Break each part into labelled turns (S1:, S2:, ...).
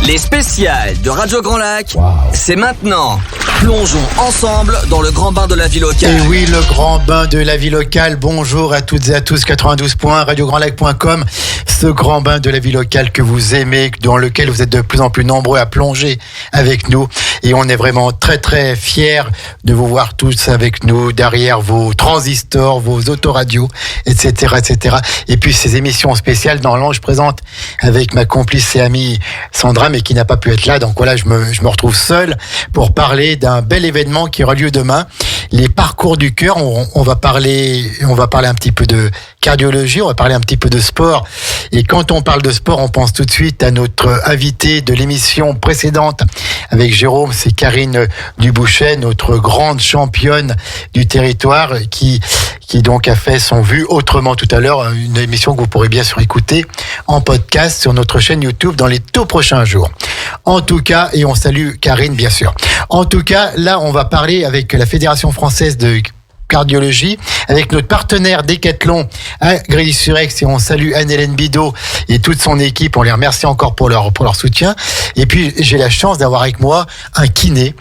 S1: Les spéciales de Radio Grand Lac, c'est maintenant. Plongeons ensemble dans le grand bain de la vie locale.
S2: Et oui, le grand bain de la vie locale. Bonjour à toutes et à tous, 92 points, radiograndlac.com. Ce grand bain de la vie locale que vous aimez, dans lequel vous êtes de plus en plus nombreux à plonger avec nous. Et on est vraiment très très fiers de vous voir tous avec nous, derrière vos transistors, vos autoradios, etc., etc. Et puis ces émissions spéciales dans l'Ange, je présente avec ma complice et amie Sandra, mais qui n'a pas pu être là. Donc voilà, je me retrouve seul pour parler d'un bel événement qui aura lieu demain. Les parcours du cœur. On va parler un petit peu de cardiologie, on va parler un petit peu de sport. Et quand on parle de sport, on pense tout de suite à notre invité de l'émission précédente avec Jérôme, c'est Karine Dubouchet, notre grande championne du territoire qui donc a fait son Vu autrement tout à l'heure, une émission que vous pourrez bien sûr écouter en podcast sur notre chaîne YouTube dans les tout prochains jours. En tout cas, et on salue Karine bien sûr. En tout cas, là on va parler avec la Fédération française de cardiologie, avec notre partenaire Decathlon à Grésy-sur-Aix, et on salue Anne-Hélène Bidot et toute son équipe, on les remercie encore pour leur soutien. Et puis j'ai la chance d'avoir avec moi un kiné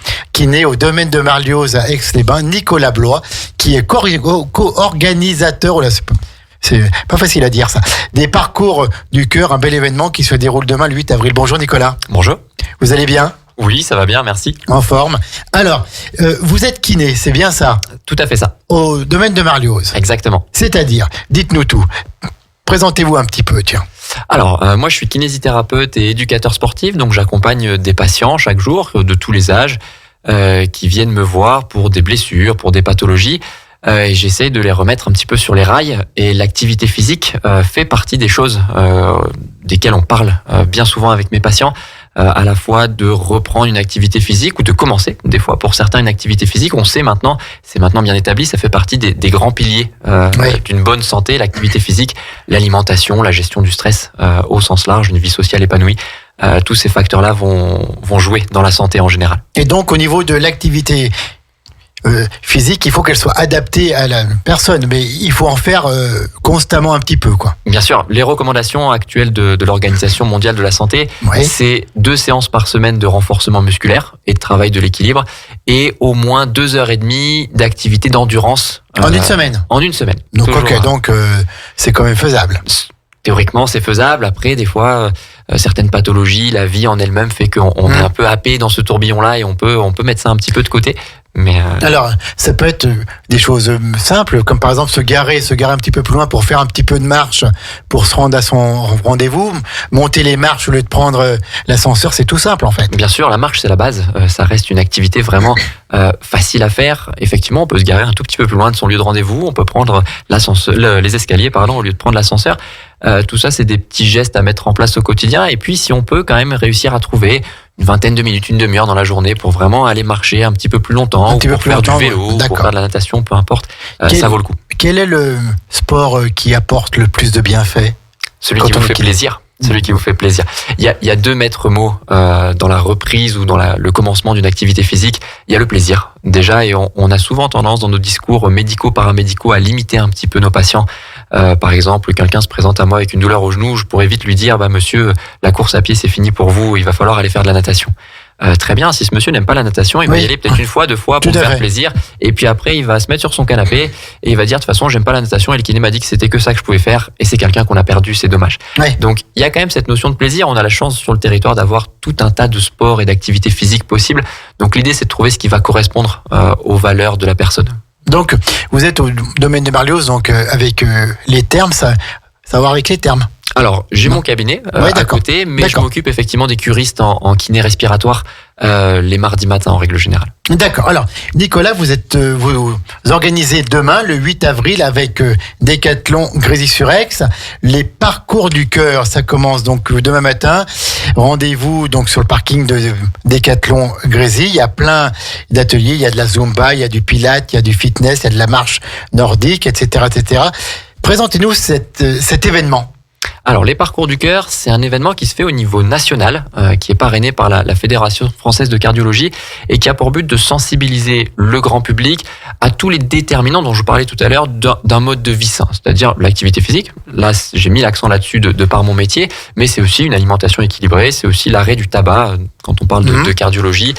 S2: au domaine de Marlioz à Aix-les-Bains, Nicolas Blois, qui est co-organisateur, c'est pas facile à dire ça, des parcours du cœur, un bel événement qui se déroule demain le 8 avril. Bonjour Nicolas.
S3: Bonjour.
S2: Vous allez bien ?
S3: Oui, ça va bien, merci.
S2: En forme. Alors, vous êtes kiné, c'est bien ça ?
S3: Tout à fait ça.
S2: Au domaine de Marlioz.
S3: Exactement.
S2: C'est-à-dire, dites-nous tout. Présentez-vous un petit peu, tiens.
S3: Alors, moi je suis kinésithérapeute et éducateur sportif, donc j'accompagne des patients chaque jour de tous les âges qui viennent me voir pour des blessures, pour des pathologies. Et j'essaie de les remettre un petit peu sur les rails. Et l'activité physique fait partie des choses desquelles on parle bien souvent avec mes patients. À la fois de reprendre une activité physique ou de commencer, des fois pour certains une activité physique, on sait maintenant, c'est maintenant bien établi, ça fait partie des grands piliers d'une bonne santé, l'activité physique, l'alimentation, la gestion du stress au sens large, une vie sociale épanouie. Tous ces facteurs-là vont jouer dans la santé en général.
S2: Et donc au niveau de l'activité physique, il faut qu'elle soit adaptée à la personne, mais il faut en faire constamment un petit peu, quoi.
S3: Bien sûr, les recommandations actuelles de l'Organisation mondiale de la santé, c'est 2 séances par semaine de renforcement musculaire et de travail de l'équilibre, et au moins 2h30 d'activité d'endurance.
S2: En une semaine.
S3: En une semaine.
S2: Donc donc c'est quand même faisable.
S3: Théoriquement, c'est faisable. Après, des fois, certaines pathologies, la vie en elle-même fait qu'on est un peu happé dans ce tourbillon-là et on peut mettre ça un petit peu de côté. Mais
S2: alors, ça peut être des choses simples, comme par exemple se garer un petit peu plus loin pour faire un petit peu de marche, pour se rendre à son rendez-vous, monter les marches au lieu de prendre l'ascenseur, c'est tout simple en fait.
S3: Bien sûr, la marche c'est la base, ça reste une activité vraiment facile à faire. Effectivement, on peut se garer un tout petit peu plus loin de son lieu de rendez-vous, on peut prendre les escaliers au lieu de prendre l'ascenseur. Tout ça, c'est des petits gestes à mettre en place au quotidien. Et puis, si on peut quand même réussir à trouver une vingtaine de minutes, une demi-heure dans la journée pour vraiment aller marcher un petit peu plus longtemps, ou pour faire du vélo, pour faire de la natation, peu importe, ça vaut le coup.
S2: Quel est le sport qui apporte le plus de bienfaits ?
S3: Celui qui vous fait plaisir. Celui qui vous fait plaisir. Il y a 2 maîtres mots dans la reprise ou dans le commencement d'une activité physique. Il y a le plaisir, déjà, et on a souvent tendance dans nos discours médicaux, paramédicaux à limiter un petit peu nos patients. Par exemple, quelqu'un se présente à moi avec une douleur au genou, je pourrais vite lui dire, monsieur, la course à pied c'est fini pour vous, il va falloir aller faire de la natation. Très bien, si ce monsieur n'aime pas la natation, il va y aller peut-être une fois, 2 fois pour faire plaisir, et puis après il va se mettre sur son canapé et il va dire de toute façon j'aime pas la natation et le kiné m'a dit que c'était que ça que je pouvais faire, et c'est quelqu'un qu'on a perdu, c'est dommage. Donc il y a quand même cette notion de plaisir. On a la chance sur le territoire d'avoir tout un tas de sports et d'activités physiques possibles, donc l'idée c'est de trouver ce qui va correspondre aux valeurs de la personne.
S2: Donc vous êtes au domaine de Marlioz, donc avec les termes, ça va voir avec les termes.
S3: Alors, j'ai mon cabinet à côté, mais je m'occupe effectivement des curistes en kiné respiratoire les mardis matins en règle générale.
S2: D'accord. Alors, Nicolas, vous organisez demain, le 8 avril, avec Decathlon Grésy-sur-Aix, les parcours du cœur. Ça commence donc demain matin. Rendez-vous donc sur le parking de Decathlon Grésy. Il y a plein d'ateliers. Il y a de la Zumba, il y a du Pilates, il y a du fitness, il y a de la marche nordique, etc., etc. Présentez-nous cet événement.
S3: Alors, les parcours du cœur, c'est un événement qui se fait au niveau national, qui est parrainé par la Fédération française de cardiologie et qui a pour but de sensibiliser le grand public à tous les déterminants dont je vous parlais tout à l'heure d'un mode de vie sain, c'est-à-dire l'activité physique. Là, j'ai mis l'accent là-dessus de par mon métier, mais c'est aussi une alimentation équilibrée, c'est aussi l'arrêt du tabac quand on parle de cardiologie,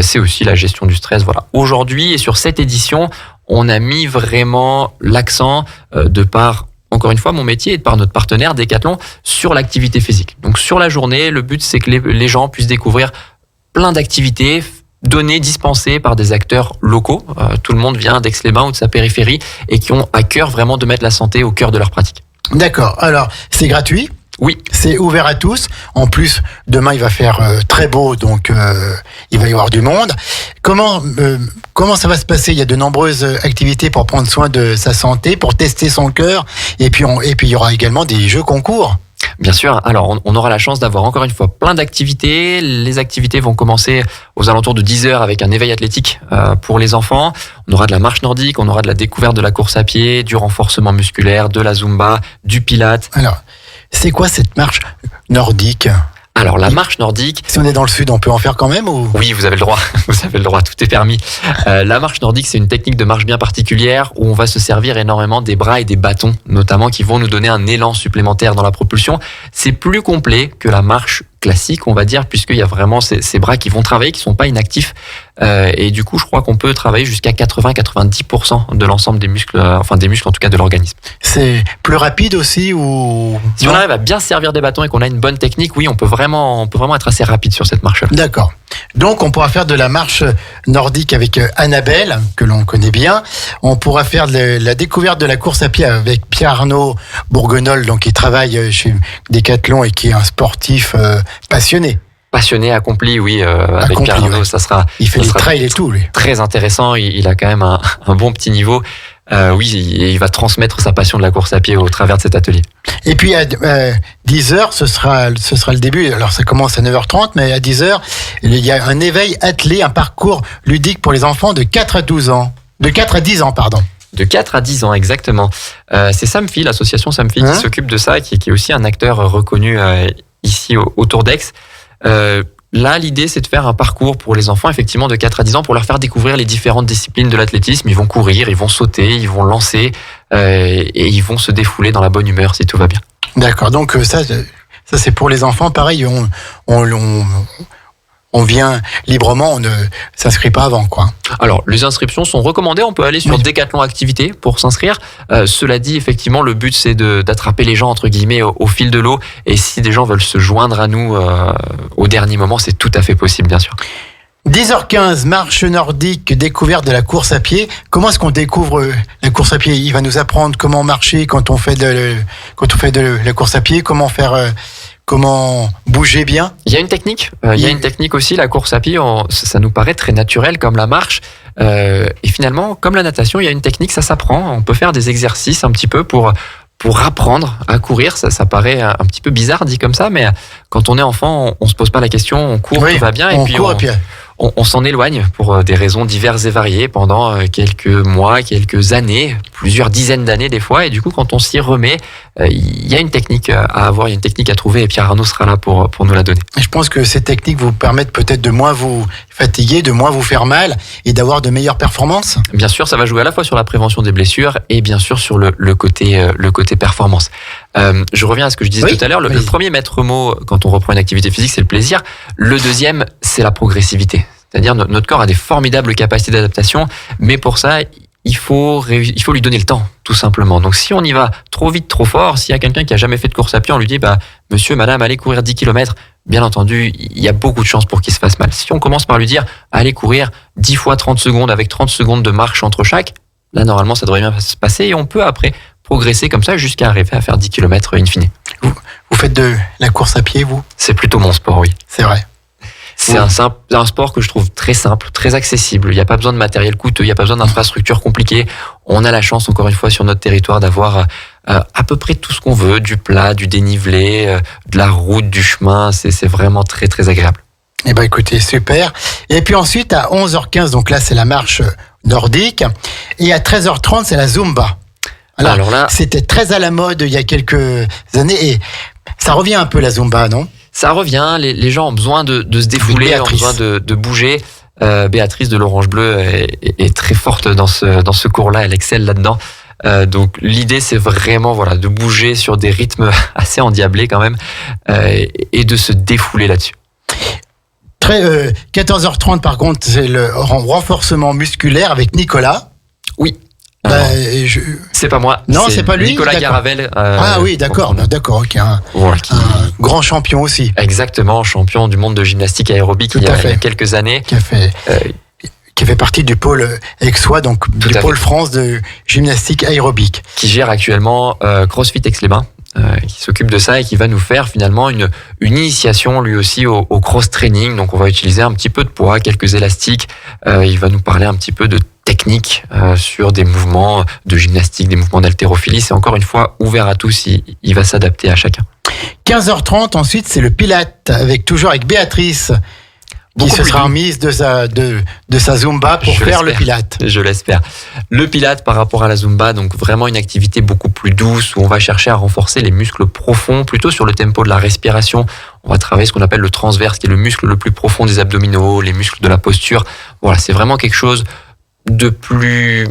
S3: c'est aussi la gestion du stress. Voilà. Aujourd'hui, et sur cette édition, on a mis vraiment l'accent de par encore une fois, mon métier est de par notre partenaire Decathlon sur l'activité physique. Donc sur la journée, le but c'est que les gens puissent découvrir plein d'activités données, dispensées par des acteurs locaux. Tout le monde vient d'Aix-les-Bains ou de sa périphérie et qui ont à cœur vraiment de mettre la santé au cœur de leur pratique.
S2: D'accord. Alors, c'est gratuit ?
S3: Oui.
S2: C'est ouvert à tous. En plus, demain, il va faire très beau, donc il va y avoir du monde. Comment ça va se passer ? Il y a de nombreuses activités pour prendre soin de sa santé, pour tester son cœur. Et puis il y aura également des jeux concours.
S3: Bien sûr. Alors, on aura la chance d'avoir encore une fois plein d'activités. Les activités vont commencer aux alentours de 10h avec un éveil athlétique pour les enfants. On aura de la marche nordique, on aura de la découverte de la course à pied, du renforcement musculaire, de la zumba, du pilates.
S2: Alors, c'est quoi cette marche nordique ?
S3: Alors, la marche nordique...
S2: Si on est dans le sud, on peut en faire quand même ou...
S3: Oui, vous avez le droit. Vous avez le droit, tout est permis. La marche nordique, c'est une technique de marche bien particulière où on va se servir énormément des bras et des bâtons, notamment qui vont nous donner un élan supplémentaire dans la propulsion. C'est plus complet que la marche classique, on va dire, puisqu'il y a vraiment ces bras qui vont travailler, qui sont pas inactifs. Et du coup, je crois qu'on peut travailler jusqu'à 80-90% de l'ensemble des muscles, des muscles en tout cas de l'organisme.
S2: C'est plus rapide aussi ou...
S3: Si on arrive à bien servir des bâtons et qu'on a une bonne technique, oui, on peut vraiment être assez rapide sur cette marche-là.
S2: D'accord. Donc, on pourra faire de la marche nordique avec Annabelle, que l'on connaît bien. On pourra faire la découverte de la course à pied avec Pierre-Arnaud Bourguenol, donc qui travaille chez Decathlon et qui est un sportif passionné.
S3: Passionné, accompli, oui, avec Pierre-Arnaud, ouais. Ça sera...
S2: Il fait les trails et tout, lui.
S3: Très intéressant, il a quand même un bon petit niveau. Oui, il va transmettre sa passion de la course à pied au travers de cet atelier.
S2: Et puis à 10h, ce sera le début. Alors ça commence à 9h30, mais à 10h, il y a un éveil attelé, un parcours ludique pour les enfants de 4 à 10 ans, pardon.
S3: De 4 à 10 ans, exactement. C'est Samfi, l'association Samfi, qui s'occupe de ça, qui est aussi un acteur reconnu ici autour d'Aix. Là, l'idée, c'est de faire un parcours pour les enfants, effectivement, de 4 à 10 ans, pour leur faire découvrir les différentes disciplines de l'athlétisme. Ils vont courir, ils vont sauter, ils vont lancer, et ils vont se défouler dans la bonne humeur, si tout va bien.
S2: D'accord, donc ça c'est pour les enfants. Pareil, on vient librement, on ne s'inscrit pas avant, quoi.
S3: Alors, les inscriptions sont recommandées. On peut aller sur Decathlon Activité pour s'inscrire. Cela dit, effectivement, le but, c'est d'attraper les gens, entre guillemets, au fil de l'eau. Et si des gens veulent se joindre à nous au dernier moment, c'est tout à fait possible, bien sûr.
S2: 10h15, marche nordique, découverte de la course à pied. Comment est-ce qu'on découvre la course à pied ? Il va nous apprendre comment marcher quand on fait de la course à pied, comment bouger bien. Il
S3: y a une technique. Il y a une technique aussi. La course à pied, ça nous paraît très naturel comme la marche. Et finalement, comme la natation, il y a une technique, ça s'apprend. On peut faire des exercices un petit peu pour apprendre à courir. Ça paraît un petit peu bizarre dit comme ça, mais quand on est enfant, on se pose pas la question, on court, tout va bien. Et puis on s'en éloigne pour des raisons diverses et variées pendant quelques mois, quelques années, plusieurs dizaines d'années des fois. Et du coup, quand on s'y remet, il y a une technique à avoir, il y a une technique à trouver et Pierre-Arnaud sera là pour nous la donner.
S2: Je pense que ces techniques vous permettent peut-être de moins vous fatiguer, de moins vous faire mal et d'avoir de meilleures performances.
S3: Bien sûr, ça va jouer à la fois sur la prévention des blessures et bien sûr sur le côté performance. Je reviens à ce que je disais tout à l'heure. Le premier maître mot quand on reprend une activité physique, c'est le plaisir. Le deuxième, c'est la progressivité. C'est-à-dire notre corps a des formidables capacités d'adaptation, mais pour ça, il faut lui donner le temps, tout simplement. Donc si on y va trop vite, trop fort, s'il y a quelqu'un qui a jamais fait de course à pied, on lui dit monsieur, madame, allez courir 10 km, bien entendu, il y a beaucoup de chances pour qu'il se fasse mal. Si on commence par lui dire allez courir 10 fois 30 secondes avec 30 secondes de marche entre chaque, là normalement ça devrait bien se passer et on peut après progresser comme ça jusqu'à arriver à faire 10 km in fine.
S2: Vous faites de la course à pied, vous ?
S3: C'est plutôt mon sport, oui.
S2: C'est vrai.
S3: C'est un sport que je trouve très simple, très accessible. Il n'y a pas besoin de matériel coûteux, il n'y a pas besoin d'infrastructures compliquées. On a la chance, encore une fois, sur notre territoire, d'avoir à peu près tout ce qu'on veut, du plat, du dénivelé, de la route, du chemin. C'est vraiment très, très agréable.
S2: Eh ben, écoutez, super. Et puis ensuite, à 11h15, donc là, c'est la marche nordique. Et à 13h30, c'est la Zumba. Alors là, c'était très à la mode il y a quelques années et ça revient un peu la Zumba, non?
S3: Ça revient, les gens ont besoin de se défouler, ont besoin de bouger. Béatrice de l'Orange Bleu est très forte dans ce cours-là, elle excelle là-dedans. Donc l'idée c'est vraiment de bouger sur des rythmes assez endiablés quand même et de se défouler là-dessus.
S2: 14h30 par contre, c'est le renforcement musculaire avec Nicolas.
S3: Oui. C'est pas moi.
S2: Non, c'est pas lui.
S3: Nicolas Garavel.
S2: Oui, d'accord, ok. Un grand champion aussi.
S3: Exactement, champion du monde de gymnastique aérobique il y a quelques années.
S2: Qui fait partie du pôle Aixois, donc du pôle France de gymnastique aérobique.
S3: Qui gère actuellement CrossFit Aix-les-Bains. Qui s'occupe de ça et qui va nous faire finalement une initiation lui aussi au cross-training. Donc on va utiliser un petit peu de poids, quelques élastiques. Il va nous parler un petit peu de technique sur des mouvements de gymnastique, des mouvements d'haltérophilie. C'est encore une fois ouvert à tous, il va s'adapter à chacun.
S2: 15h30 ensuite, c'est le Pilate, toujours avec Béatrice. Qui se sera remise de sa Zumba pour faire le Pilate.
S3: Je l'espère. Le Pilate par rapport à la Zumba, donc vraiment une activité beaucoup plus douce où on va chercher à renforcer les muscles profonds, plutôt sur le tempo de la respiration. On va travailler ce qu'on appelle le transverse, qui est le muscle le plus profond des abdominaux, les muscles de la posture. Voilà, c'est vraiment quelque chose de plus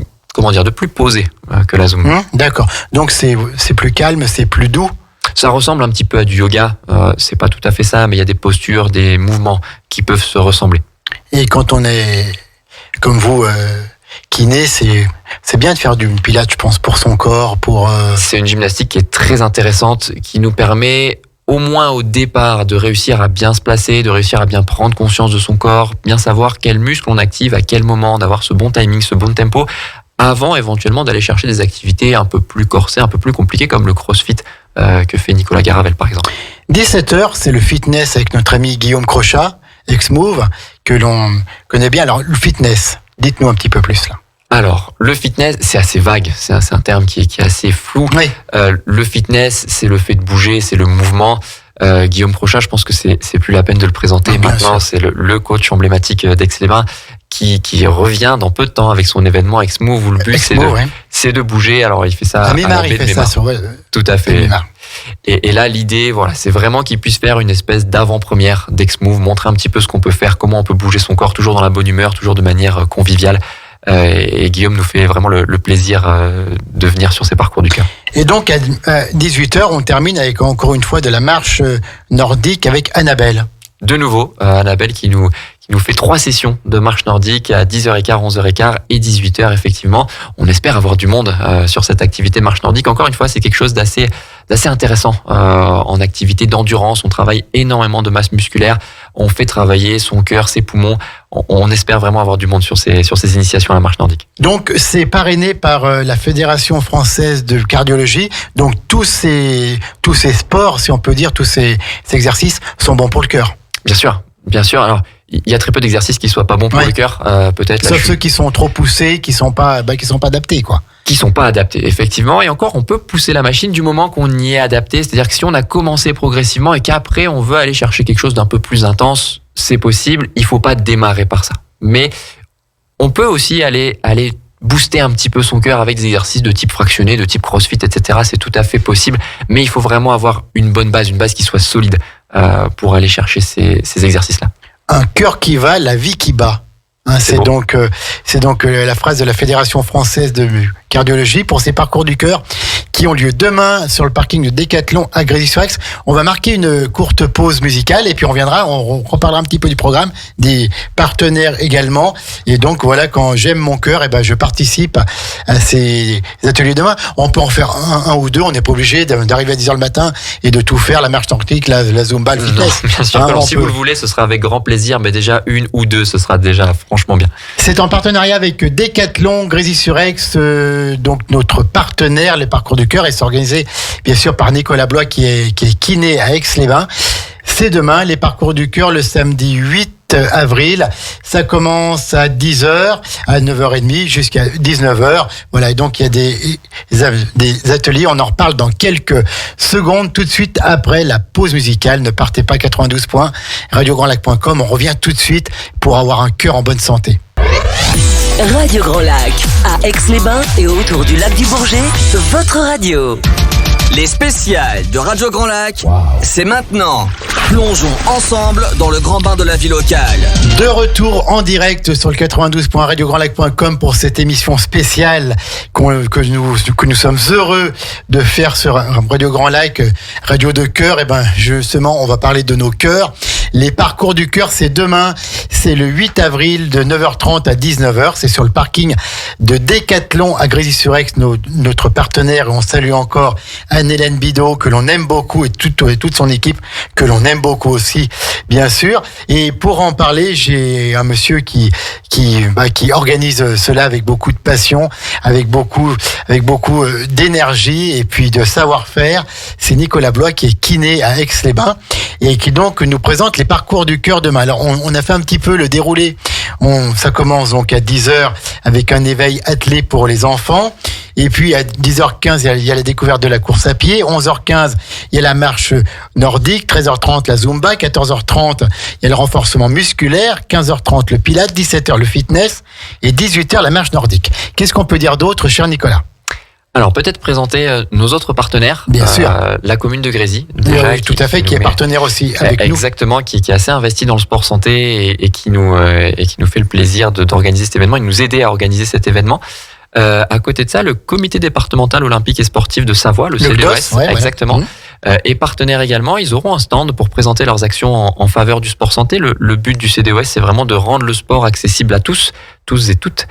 S3: posé que la Zumba.
S2: D'accord. Donc c'est plus calme, c'est plus doux.
S3: Ça ressemble un petit peu à du yoga, c'est pas tout à fait ça, mais il y a des postures, des mouvements qui peuvent se ressembler.
S2: Et quand on est comme vous, kiné, c'est bien de faire du Pilate, je pense, pour son corps,
S3: C'est une gymnastique qui est très intéressante, qui nous permet au moins au départ de réussir à bien se placer, de réussir à bien prendre conscience de son corps, bien savoir quel muscle on active à quel moment, d'avoir ce bon timing, ce bon tempo, avant éventuellement d'aller chercher des activités un peu plus corsées, un peu plus compliquées comme le CrossFit que fait Nicolas Garavel par exemple.
S2: 17h, c'est le fitness avec notre ami Guillaume Crochat, ex-Move, que l'on connaît bien. Alors le fitness, dites-nous un petit peu plus là.
S3: Alors, le fitness, c'est assez vague, c'est un terme qui est assez flou.
S2: Oui.
S3: Le fitness, c'est le fait de bouger, c'est le mouvement. Guillaume Crochat, je pense que c'est plus la peine de le présenter. Maintenant, c'est le coach emblématique d'Aix-les-Bains qui revient dans peu de temps avec son événement Ex-Move où le but c'est de bouger. Alors il fait ça
S2: à Mémar, il fait ça sur
S3: tout à fait. Et là l'idée c'est vraiment qu'il puisse faire une espèce d'avant-première d'Ex-Move, montrer un petit peu ce qu'on peut faire, comment on peut bouger son corps toujours dans la bonne humeur, toujours de manière conviviale. Et Guillaume nous fait vraiment le plaisir de venir sur ces parcours du cœur.
S2: Et donc à 18h, on termine avec encore une fois de la marche nordique avec Annabelle.
S3: De nouveau, Annabelle qui nous fait 3 sessions de marche nordique à 10h15, 11h15 et 18h effectivement. On espère avoir du monde sur cette activité marche nordique. Encore une fois, c'est quelque chose d'assez intéressant en activité d'endurance. On travaille énormément de masse musculaire. On fait travailler son cœur, ses poumons. On espère vraiment avoir du monde sur ces initiations à la marche nordique.
S2: Donc c'est parrainé par la Fédération française de cardiologie. Donc tous ces sports, si on peut dire, tous ces exercices sont bons pour le cœur.
S3: Bien sûr. Alors, il y a très peu d'exercices qui soient pas bons pour le cœur, peut-être.
S2: Sauf ceux qui sont trop poussés, qui sont pas adaptés, quoi.
S3: Qui sont pas adaptés, effectivement. Et encore, on peut pousser la machine du moment qu'on y est adapté. C'est-à-dire que si on a commencé progressivement et qu'après on veut aller chercher quelque chose d'un peu plus intense, c'est possible. Il faut pas démarrer par ça. Mais on peut aussi aller booster un petit peu son cœur avec des exercices de type fractionné, de type CrossFit, etc. C'est tout à fait possible. Mais il faut vraiment avoir une bonne base, une base qui soit solide pour aller chercher ces exercices-là.
S2: Un cœur qui va, la vie qui bat. C'est donc la phrase de la Fédération française de cardiologie pour ces parcours du cœur qui ont lieu demain sur le parking de Décathlon à Grésy-sur-Aix. On va marquer une courte pause musicale et puis on reviendra, on reparlera un petit peu du programme, des partenaires également. Et donc voilà, quand j'aime mon cœur, je participe à ces ateliers demain. On peut en faire un ou deux, on n'est pas obligé d'arriver à 10h le matin et de tout faire, la marche nordique, la Zumba, le fitness.
S3: Non, bien sûr, alors, si vous le voulez, ce sera avec grand plaisir, mais déjà une ou deux, ce sera déjà franchement bien.
S2: C'est en partenariat avec Décathlon, Grésy-sur-Aix, donc notre partenaire, les parcours du cœur, et c'est organisé bien sûr par Nicolas Blois qui est kiné à Aix-les-Bains. C'est demain, les parcours du cœur, le samedi 8 avril. Ça commence à 10h, à 9h30 jusqu'à 19h. Voilà, et donc il y a des ateliers. On en reparle dans quelques secondes, tout de suite après la pause musicale. Ne partez pas, 92 points, radiograndlac.com. On revient tout de suite pour avoir un cœur en bonne santé.
S4: Radio Grand Lac, à Aix-les-Bains et autour du lac du Bourget, votre radio.
S1: Les spéciales de Radio Grand Lac, c'est maintenant. Plongeons ensemble dans le grand bain de la vie locale.
S2: De retour en direct sur le 92.radiograndlac.com pour cette émission spéciale que nous sommes heureux de faire sur Radio Grand Lac, radio de cœur. Et ben justement, on va parler de nos cœurs. Les parcours du cœur, c'est demain, c'est le 8 avril de 9h30 à 19h. C'est sur le parking de Décathlon à Grésy-sur-Aix, notre partenaire. Et on salue encore Anne-Hélène Bidot, que l'on aime beaucoup, et toute son équipe, que l'on aime beaucoup aussi, bien sûr. Et pour en parler, j'ai un monsieur qui organise cela avec beaucoup de passion, avec beaucoup d'énergie et puis de savoir-faire. C'est Nicolas Blois, qui est kiné à Aix-les-Bains et qui donc nous présente les parcours du cœur demain. Alors, on a fait un petit peu le déroulé. Ça commence donc à 10h avec un éveil attelé pour les enfants. Et puis à 10h15, il y a la découverte de la course à pied. 11h15, il y a la marche nordique. 13h30, la Zumba. 14h30, il y a le renforcement musculaire. 15h30, le Pilates. 17h, le fitness. Et 18h, la marche nordique. Qu'est-ce qu'on peut dire d'autre, cher Nicolas ?
S3: Alors peut-être présenter nos autres partenaires.
S2: Bien sûr.
S3: La commune de Grésy.
S2: Oui, tout à fait, qui est partenaire aussi avec nous.
S3: Exactement, qui est assez investi dans le sport santé et qui nous fait le plaisir d'organiser cet événement et de nous aider à organiser cet événement. À côté de ça, le comité départemental olympique et sportif de Savoie, le CDOS, exactement, est partenaire également. Ils auront un stand pour présenter leurs actions en faveur du sport santé. Le but du CDOS, c'est vraiment de rendre le sport accessible à tous et toutes.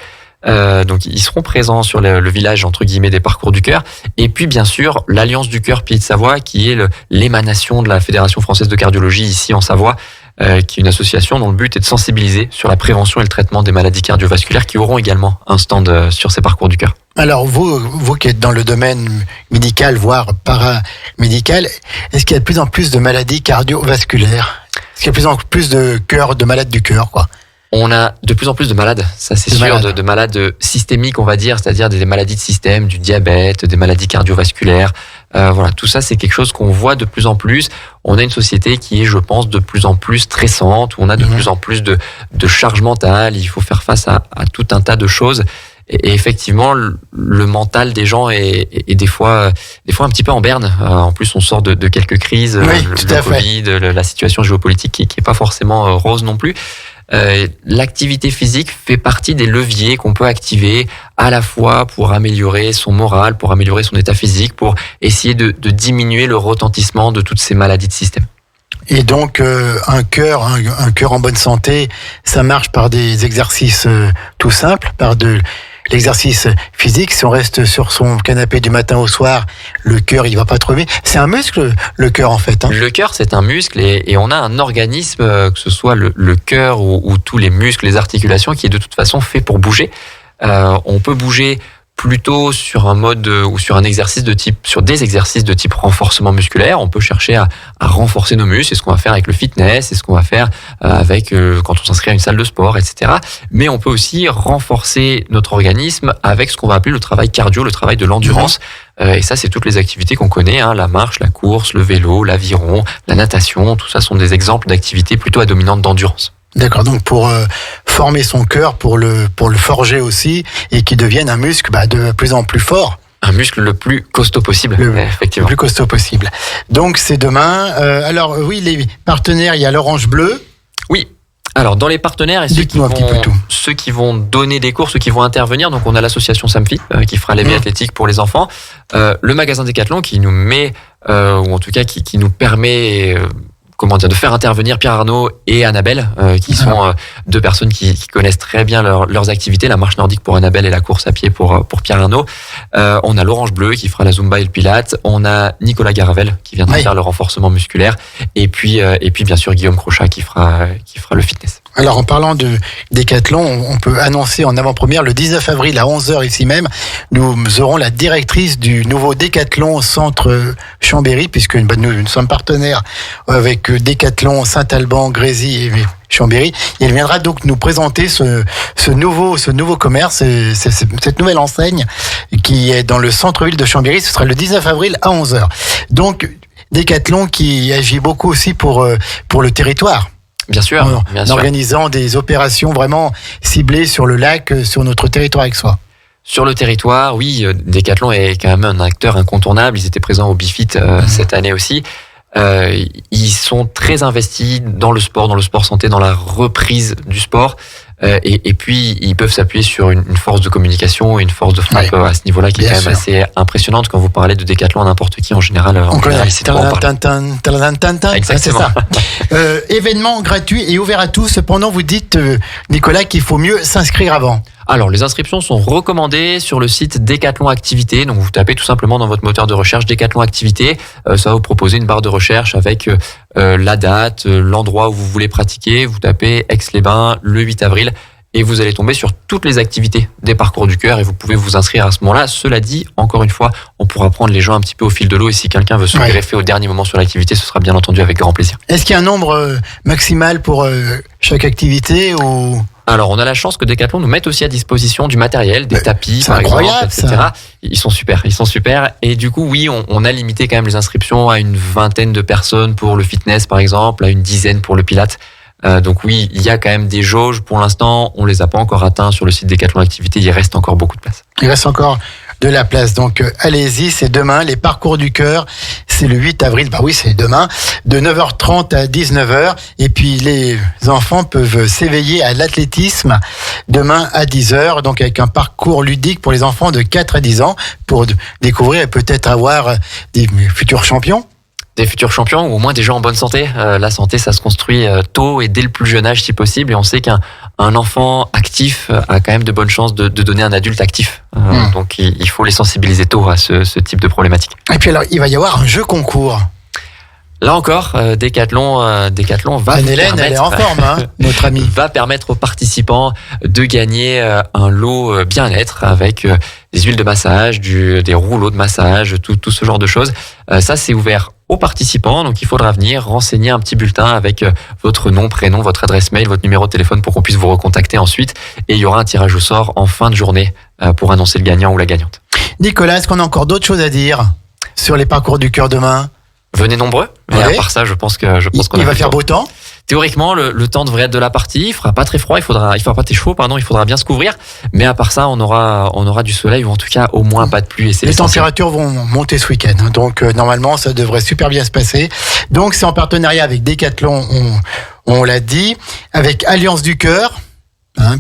S3: Donc ils seront présents sur le village entre guillemets des parcours du cœur, et puis bien sûr l'Alliance du cœur Pieds de Savoie, qui est l'émanation de la Fédération française de cardiologie ici en Savoie, qui est une association dont le but est de sensibiliser sur la prévention et le traitement des maladies cardiovasculaires, qui auront également un stand sur ces parcours du cœur.
S2: Alors vous qui êtes dans le domaine médical voire paramédical, est-ce qu'il y a de plus en plus de maladies cardiovasculaires ? Est-ce qu'il y a de plus en plus de malades du cœur, quoi ?
S3: On a de plus en plus de malades, ça c'est sûr, de malades systémiques, on va dire, c'est-à-dire des maladies de système, du diabète, des maladies cardiovasculaires. Voilà, tout ça c'est quelque chose qu'on voit de plus en plus. On a une société qui est, je pense, de plus en plus stressante, où on a de plus en plus de charge mentale. Il faut faire face à tout un tas de choses. Et effectivement, le mental des gens est des fois un petit peu en berne. En plus, on sort de quelques crises, le Covid, la situation géopolitique qui est pas forcément rose non plus. L'activité physique fait partie des leviers qu'on peut activer à la fois pour améliorer son moral, pour améliorer son état physique, pour essayer de diminuer le retentissement de toutes ces maladies de système.
S2: Et donc un cœur en bonne santé, ça marche par des exercices tout simples, par l'exercice physique. Si on reste sur son canapé du matin au soir, le cœur il va pas trop bien. C'est un muscle, le cœur en fait.
S3: Le cœur c'est un muscle et on a un organisme, que ce soit le cœur ou tous les muscles, les articulations, qui est de toute façon fait pour bouger. On peut bouger plutôt sur un mode ou sur des exercices de type renforcement musculaire. On peut chercher à renforcer nos muscles. C'est ce qu'on va faire avec le fitness, c'est ce qu'on va faire avec quand on s'inscrit à une salle de sport, etc. Mais on peut aussi renforcer notre organisme avec ce qu'on va appeler le travail cardio, le travail de l'endurance. Et ça, c'est toutes les activités qu'on connaît, la marche, la course, le vélo, l'aviron, la natation. Tout ça sont des exemples d'activités plutôt à dominante d'endurance.
S2: D'accord, donc pour former son cœur, pour le forger aussi, et qu'il devienne un muscle de plus en plus fort.
S3: Un muscle le plus costaud possible, effectivement.
S2: Le plus costaud possible. Donc c'est demain. Alors oui, les partenaires, il y a l'Orange Bleu.
S3: Oui. Alors dans les partenaires et ceux qui vont donner des cours, ceux qui vont intervenir, donc on a l'association Samfi qui fera les biathlétiques pour les enfants, le magasin Décathlon qui nous met, ou en tout cas qui nous permet de faire intervenir Pierre Arnaud et Annabelle, qui sont deux personnes qui connaissent très bien leurs activités, la marche nordique pour Annabelle et la course à pied pour Pierre Arnaud. On a l'Orange Bleu qui fera la Zumba et le Pilates. On a Nicolas Garavel qui viendra faire le renforcement musculaire. Et puis bien sûr Guillaume Crochat qui fera le fitness.
S2: Alors en parlant de Décathlon, on peut annoncer en avant-première le 19 avril à 11h ici même, nous aurons la directrice du nouveau Décathlon Centre Chambéry, puisque nous sommes partenaires avec Décathlon Saint-Alban, Grésy et Chambéry. Et elle viendra donc nous présenter ce nouveau commerce, cette nouvelle enseigne qui est dans le centre-ville de Chambéry. Ce sera le 19 avril à 11h. Donc Décathlon qui agit beaucoup aussi pour le territoire.
S3: Bien sûr,
S2: en organisant des opérations vraiment ciblées sur le lac, sur notre territoire avec soi.
S3: Sur le territoire, oui, Decathlon est quand même un acteur incontournable. Ils étaient présents au Bifit cette année aussi. Ils sont très investis dans le sport santé, dans la reprise du sport. Et puis, ils peuvent s'appuyer sur une force de communication et une force de frappe à ce niveau-là qui est quand même assez impressionnante. Quand vous parlez de Decathlon à n'importe qui, en général, c'est de quoi on parle. Exactement.
S2: C'est ça. Événement gratuit et ouvert à tous. Cependant, vous dites, Nicolas, qu'il faut mieux s'inscrire avant.
S3: Alors, les inscriptions sont recommandées sur le site Decathlon Activité. Donc, vous tapez tout simplement dans votre moteur de recherche Decathlon Activité. Ça va vous proposer une barre de recherche avec la date, l'endroit où vous voulez pratiquer. Vous tapez Aix-les-Bains le 8 avril et vous allez tomber sur toutes les activités des parcours du cœur et vous pouvez vous inscrire à ce moment-là. Cela dit, encore une fois, on pourra prendre les gens un petit peu au fil de l'eau et si quelqu'un veut se greffer au dernier moment sur l'activité, ce sera bien entendu avec grand plaisir.
S2: Est-ce qu'il y a un nombre maximal pour chaque activité ou...
S3: Alors, on a la chance que Decathlon nous mette aussi à disposition du matériel, des tapis, par exemple, etc. Ça. Ils sont super. Et du coup, oui, on a limité quand même les inscriptions à une 20aine de personnes pour le fitness, par exemple, à une 10aine pour le pilates. Donc oui, il y a quand même des jauges. Pour l'instant, on les a pas encore atteints sur le site Decathlon Activité. Il reste encore beaucoup de place.
S2: Il reste encore de la place. Donc, allez-y, c'est demain. Les parcours du cœur, c'est le 8 avril. Bah oui, c'est demain. De 9h30 à 19h. Et puis, les enfants peuvent s'éveiller à l'athlétisme demain à 10h. Donc, avec un parcours ludique pour les enfants de 4 à 10 ans pour découvrir et peut-être avoir des futurs champions.
S3: Des futurs champions ou au moins des gens en bonne santé. La santé, ça se construit tôt et dès le plus jeune âge si possible. Et on sait qu'un enfant actif a quand même de bonnes chances de donner un adulte actif. Donc il faut les sensibiliser tôt à ce type de problématique.
S2: Et puis alors, il va y avoir un jeu concours.
S3: Là encore, Decathlon va
S2: Anne-Hélène, elle est en forme, notre amie.
S3: Va permettre aux participants de gagner un lot bien-être avec des huiles de massage, des rouleaux de massage, tout ce genre de choses. Ça, c'est ouvert aux participants, donc il faudra venir renseigner un petit bulletin avec votre nom, prénom, votre adresse mail, votre numéro de téléphone pour qu'on puisse vous recontacter ensuite. Et il y aura un tirage au sort en fin de journée pour annoncer le gagnant ou la gagnante.
S2: Nicolas, est-ce qu'on a encore d'autres choses à dire sur les parcours du cœur demain ?
S3: Venez nombreux. Mais à part ça, je pense qu'on
S2: il va faire beau temps.
S3: Théoriquement, le temps devrait être de la partie. Il fera pas très froid. Il fera pas très chaud. Il faudra bien se couvrir. Mais à part ça, on aura du soleil ou en tout cas au moins pas de pluie. Et c'est
S2: les températures vont monter ce week-end. Donc normalement, ça devrait super bien se passer. Donc c'est en partenariat avec Decathlon, on l'a dit, avec Alliance du Cœur.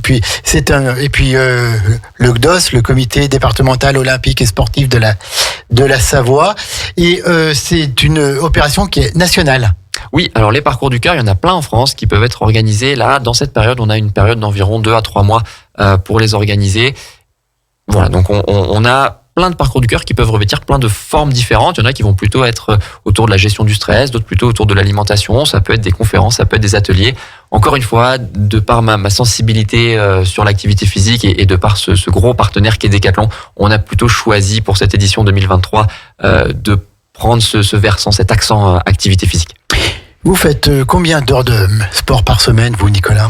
S2: Puis le CDOS, le Comité départemental olympique et sportif de la Savoie, et c'est une opération qui est nationale.
S3: Oui, alors les parcours du cœur, il y en a plein en France qui peuvent être organisés. Là, dans cette période, on a une période d'environ 2 à 3 mois pour les organiser. Voilà, donc on a plein de parcours du cœur qui peuvent revêtir plein de formes différentes. Il y en a qui vont plutôt être autour de la gestion du stress, d'autres plutôt autour de l'alimentation. Ça peut être des conférences, ça peut être des ateliers. Encore une fois, de par ma sensibilité sur l'activité physique et de par ce gros partenaire qui est Decathlon, on a plutôt choisi pour cette édition 2023 de prendre ce versant, cet accent activité physique.
S2: Vous faites combien d'heures de sport par semaine, vous, Nicolas ?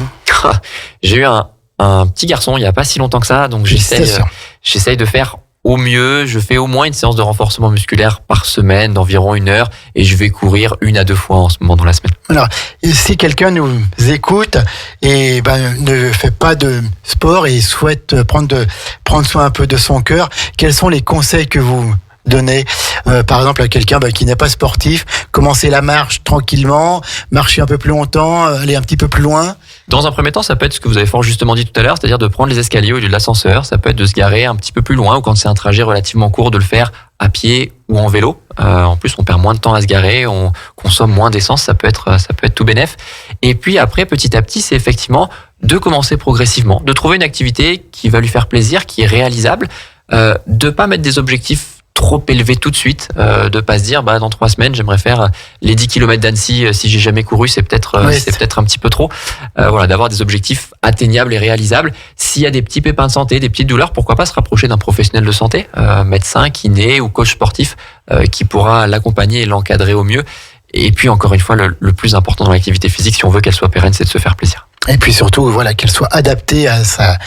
S3: J'ai eu un petit garçon il n'y a pas si longtemps que ça, donc j'essaye de faire au mieux. Je fais au moins une séance de renforcement musculaire par semaine d'environ 1 heure et je vais courir 1 à 2 fois en ce moment dans la semaine.
S2: Alors, si quelqu'un nous écoute et ne fait pas de sport et souhaite prendre soin un peu de son cœur, quels sont les conseils que vous donnez par exemple à quelqu'un qui n'est pas sportif? Commencer la marche tranquillement, marcher un peu plus longtemps, aller un petit peu plus loin?
S3: Dans un premier temps, ça peut être ce que vous avez fort justement dit tout à l'heure, c'est-à-dire de prendre les escaliers au lieu de l'ascenseur. Ça peut être de se garer un petit peu plus loin ou quand c'est un trajet relativement court, de le faire à pied ou en vélo. En plus, on perd moins de temps à se garer, on consomme moins d'essence, ça peut être tout bénef. Et puis après, petit à petit, c'est effectivement de commencer progressivement, de trouver une activité qui va lui faire plaisir, qui est réalisable, de pas mettre des objectifs trop élevé tout de suite, de pas se dire dans 3 semaines j'aimerais faire les 10 km d'Annecy, si j'ai jamais couru c'est peut-être un petit peu trop. Voilà, d'avoir des objectifs atteignables et réalisables. S'il y a des petits pépins de santé, des petites douleurs, pourquoi pas se rapprocher d'un professionnel de santé, médecin, kiné ou coach sportif, qui pourra l'accompagner et l'encadrer au mieux. Et puis encore une fois, le plus important dans l'activité physique, si on veut qu'elle soit pérenne, c'est de se faire plaisir.
S2: Et puis surtout, voilà, qu'elle soit adaptée à sa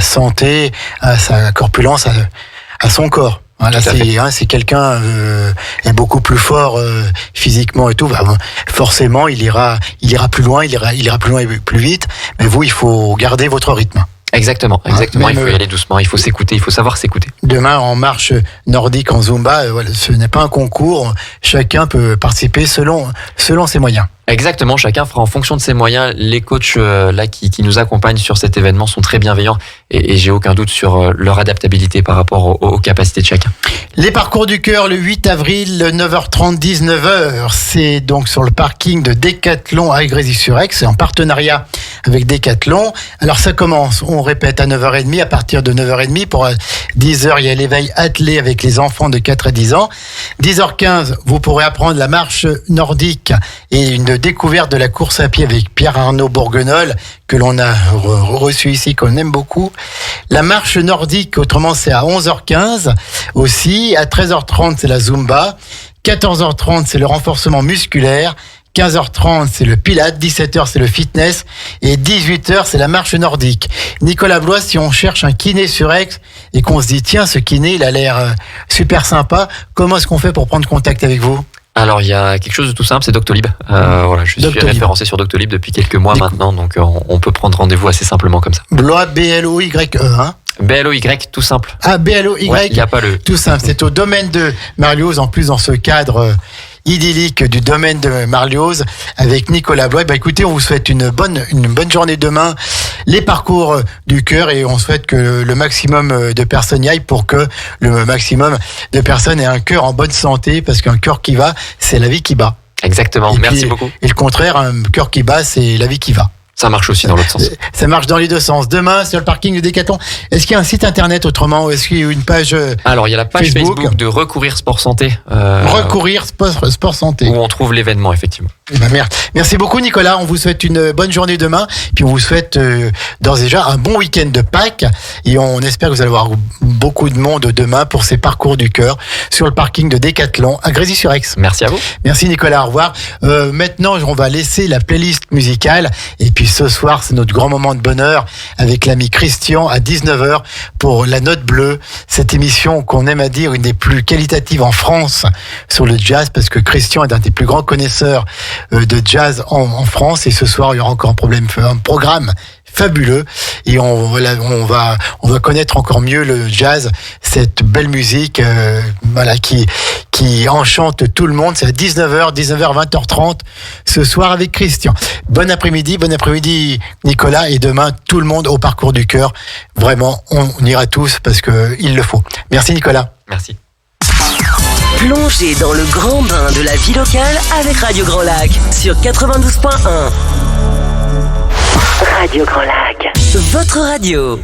S2: santé, à sa corpulence, à son corps. Voilà,
S3: Tout à fait.
S2: si quelqu'un est beaucoup plus fort physiquement et tout, forcément il ira plus loin, il ira plus loin et plus vite. Mais vous, il faut garder votre rythme.
S3: Exactement.
S2: Même,
S3: Il faut y aller doucement, il faut s'écouter, il faut savoir s'écouter.
S2: Demain, en marche nordique, en Zumba, voilà, ce n'est pas un concours. Chacun peut participer selon ses moyens.
S3: Exactement, chacun fera en fonction de ses moyens. Les coachs là qui nous accompagnent sur cet événement sont très bienveillants et j'ai aucun doute sur leur adaptabilité par rapport aux capacités de chacun.
S2: Les parcours du cœur le 8 avril, 9h30, 19h. C'est donc sur le parking de Décathlon à Grésy-sur-Aix, en partenariat avec Décathlon. Alors ça commence, on répète, à 9h30. À partir de 9h30, pour 10h, il y a l'éveil attelé avec les enfants de 4 à 10 ans. 10h15, vous pourrez apprendre la marche nordique et une découverte de la course à pied avec Pierre-Arnaud Bourguenol, que l'on a reçu ici, qu'on aime beaucoup. La marche nordique, autrement, c'est à 11h15 aussi. À 13h30, c'est la Zumba. 14h30, c'est le renforcement musculaire. 15h30, c'est le Pilates. 17h, c'est le fitness. Et 18h, c'est la marche nordique. Nicolas Blois, si on cherche un kiné sur Aix et qu'on se dit, tiens, ce kiné, il a l'air super sympa, comment est-ce qu'on fait pour prendre contact avec vous ?
S3: Alors il y a quelque chose de tout simple, c'est Doctolib. Voilà, je suis référencé sur Doctolib depuis quelques mois maintenant, donc on peut prendre rendez-vous assez simplement comme ça.
S2: Blois, B-L-O-Y-E, hein ?
S3: B-L-O-Y, tout simple.
S2: Ah, B-L-O-Y,
S3: ouais, il n'y a pas le...
S2: Tout simple, c'est au domaine de Marlioz, en plus dans ce cadre idyllique du domaine de Marlioz avec Nicolas Blois. Écoutez, on vous souhaite une bonne journée demain, les parcours du cœur, et on souhaite que le maximum de personnes y aillent pour que le maximum de personnes aient un cœur en bonne santé, parce qu'un cœur qui va, c'est la vie qui bat.
S3: Exactement, merci beaucoup.
S2: Et le contraire, un cœur qui bat, c'est la vie qui va.
S3: Ça marche aussi dans l'autre sens.
S2: Ça marche dans les deux sens. Demain, sur le parking de Décathlon, est-ce qu'il y a un site internet autrement, ou est-ce qu'il y a une page
S3: Alors, il y a la page Facebook de Recourir Sport Santé.
S2: Recourir Sport Santé.
S3: Où on trouve l'événement, effectivement.
S2: Merci beaucoup, Nicolas. On vous souhaite une bonne journée demain. Puis on vous souhaite d'ores et déjà un bon week-end de Pâques. Et on espère que vous allez avoir beaucoup de monde demain pour ces parcours du cœur sur le parking de Décathlon à Grésy-sur-Aix.
S3: Merci à vous.
S2: Merci, Nicolas. Au revoir. Maintenant, on va laisser la playlist musicale. Et puis ce soir, c'est notre grand moment de bonheur avec l'ami Christian à 19h pour La Note Bleue. Cette émission qu'on aime à dire une des plus qualitatives en France sur le jazz, parce que Christian est un des plus grands connaisseurs de jazz en France. Et ce soir, il y aura encore un programme fabuleux, et on va connaître encore mieux le jazz, cette belle musique qui enchante tout le monde. C'est à 19h, 20h30 ce soir avec Christian. Bon après-midi Nicolas, et demain tout le monde au parcours du cœur. Vraiment, on ira tous parce que il le faut. Merci Nicolas.
S3: Merci.
S4: Plongez dans le grand bain de la vie locale avec Radio Grand Lac sur 92.1. Radio Grand Lac, votre radio.